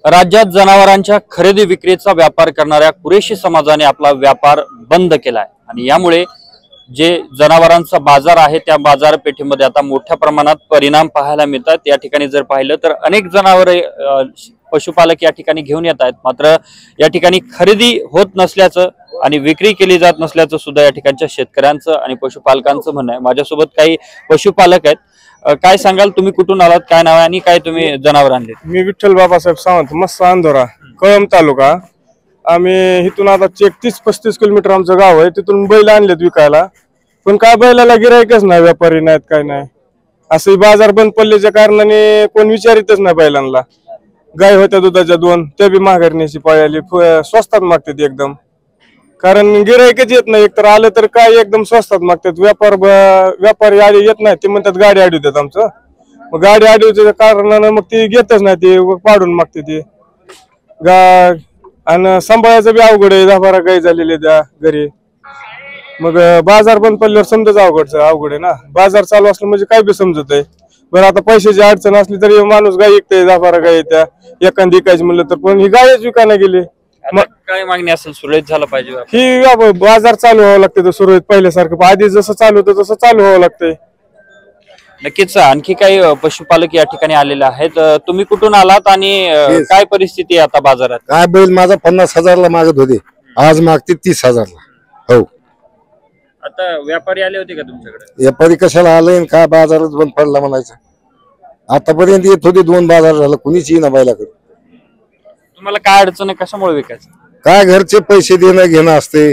राज्यात जनावरांच्या खरेदी विक्रीचा व्यापार करणाऱ्या कुरेशी समाजाने आपला व्यापार बंद केलाय आणि यामुळे जे जनावरांचा बाजार आहे त्या बाजारपेठेमध्ये आता मोठ्या प्रमाणात परिणाम पाहायला मिळतात। या ठिकाणी जर पाहिलं तर अनेक जनावरे पशुपालक या ठिकाणी घेऊन येत आहेत, मात्र या ठिकाणी खरेदी होत नसल्याचं आणि विक्री केली जात नसल्याचं सुद्धा या ठिकाणच्या शेतकऱ्यांचं आणि पशुपालकांचं म्हणणं आहे। माझ्यासोबत काही पशुपालक आहेत। काय सांगाल, तुम्ही कुठून आलात, काय नाव आहे आणि काय तुम्ही जनावर आणले? मी विठ्ठल बाबासाहेब सावंत, मस्सा अंधोरा, कळंब तालुका। आम्ही इथून आता 31-35 किलोमीटर आमचं गाव आहे, तिथून बैल आणलेत विकायला, पण काय बैलाला गिरायकच नाही, व्यापारी नाहीत, काय नाही। असं बाजार बंद पडल्याच्या कारणाने कोण विचारितच नाही बैलांना। गाय होत्या दुधाच्या 2, त्या बी माघारण्याची पाळी आली, स्वस्तात मागतात एकदम, कारण गिरायकच येत नाही। एकतर आलं तर काय एकदम स्वस्तात मागतात, व्यापारी आले येत नाही, ते म्हणतात गाडी अडवतात आमचं, मग गाडी अडवण्याच्या कारणानं मग ती घेतच नाही, ते पाडून मागते ते आणि सांभाळायचं बी अवघड आहे। 10-12 गाय झालेले त्या घरी, मग बाजार बंद पडल्यावर समजाच अवघड आहे ना। बाजार चालू असलं म्हणजे काय बी समजत आहे। बरं, आता पैशाची अडचण असली तरी माणूस गाय विकते, 10-12 गाय येत्या, एखादी विकायची म्हणलं तर, पण ही गायच विकायला गेली। मग काय मागणी असेल, सुरळीत झालं पाहिजे ही बाजार चालू व्हावं लागते सुरळीत, पहिल्यासारखं आधी जसं चालू होतं तसं चालू व्हावं लागतंय। नक्कीच। आणखी काही पशुपालक या ठिकाणी आलेले आहेत। तुम्ही कुठून आलात आणि काय परिस्थिती आहे आता बाजारात? काय बैल माझा 50,000ला मागत होते, आज मागते 30,000ला। हो, आता व्यापारी आले होते का तुमच्याकडे? व्यापारी कशाला आले, काय बाजारच बंद पडला म्हणायचं। आतापर्यंत येत होते 2 बाजार झालं, कुणीच येईना बैलाकडे। तुम्हाला काय अडचण आहे, कशामुळे विकायचं? काय घरचे पैसे देणं घेणं असते,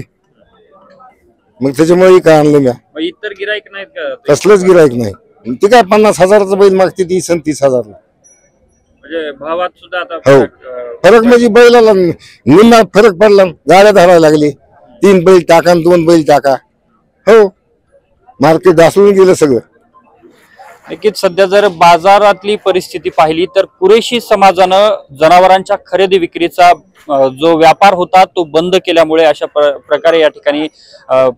मग त्याच्यामुळे काय आणलं म्या। इतर गिराईक नाहीत का? कसलंच गिराईक नाही, ते काय 50,000चा बैल मागते 30,000ला। म्हणजे भावात सुद्धा आता हो, फरक म्हणजे बैलाला निम्मा फरक पडला, गाड्या धरायला लागली, 3 बैल टाका 2 बैल टाका। हो, मार्केट ढासळून गेलं सगळं। नक्कीच। सध्या जर बाजारातली परिस्थिती पाहिली तर कुरेशी समाजानं जनावरांच्या खरेदी विक्रीचा जो व्यापार होता तो बंद केल्यामुळे अशा प्रकारे या ठिकाणी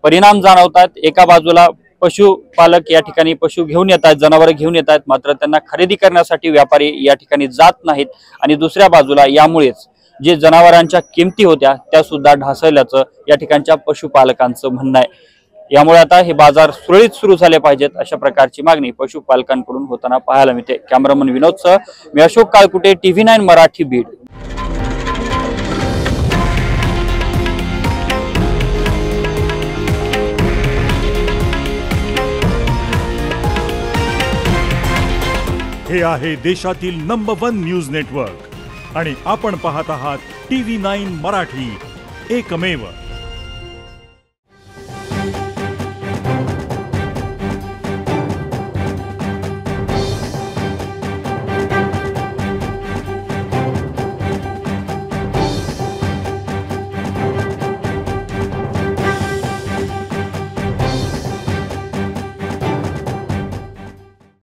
परिणाम जाणवतात। एका बाजूला पशुपालक या ठिकाणी पशु घेऊन येत आहेत, जनावर घेऊन येत आहेत, मात्र त्यांना खरेदी करण्यासाठी व्यापारी या ठिकाणी जात नाहीत आणि दुसऱ्या बाजूला यामुळेच जे जनावरांच्या किमती होत्या त्या सुद्धा ढासळल्याचं या ठिकाणच्या पशुपालकांचं म्हणणं आहे। यामुळे आता हे बाजार सुरळीत सुरू झाले पाहिजेत अशा प्रकारची मागणी पशुपालकांकडून होताना पाहायला मिळते। कॅमेरामन विनोदसह मी अशोक काळकुटे, TV9 मराठी, बीड। हे आहे देशातील नंबर 1 न्यूज नेटवर्क आणि आपण पाहत आहात TV9 मराठी, एकमेव।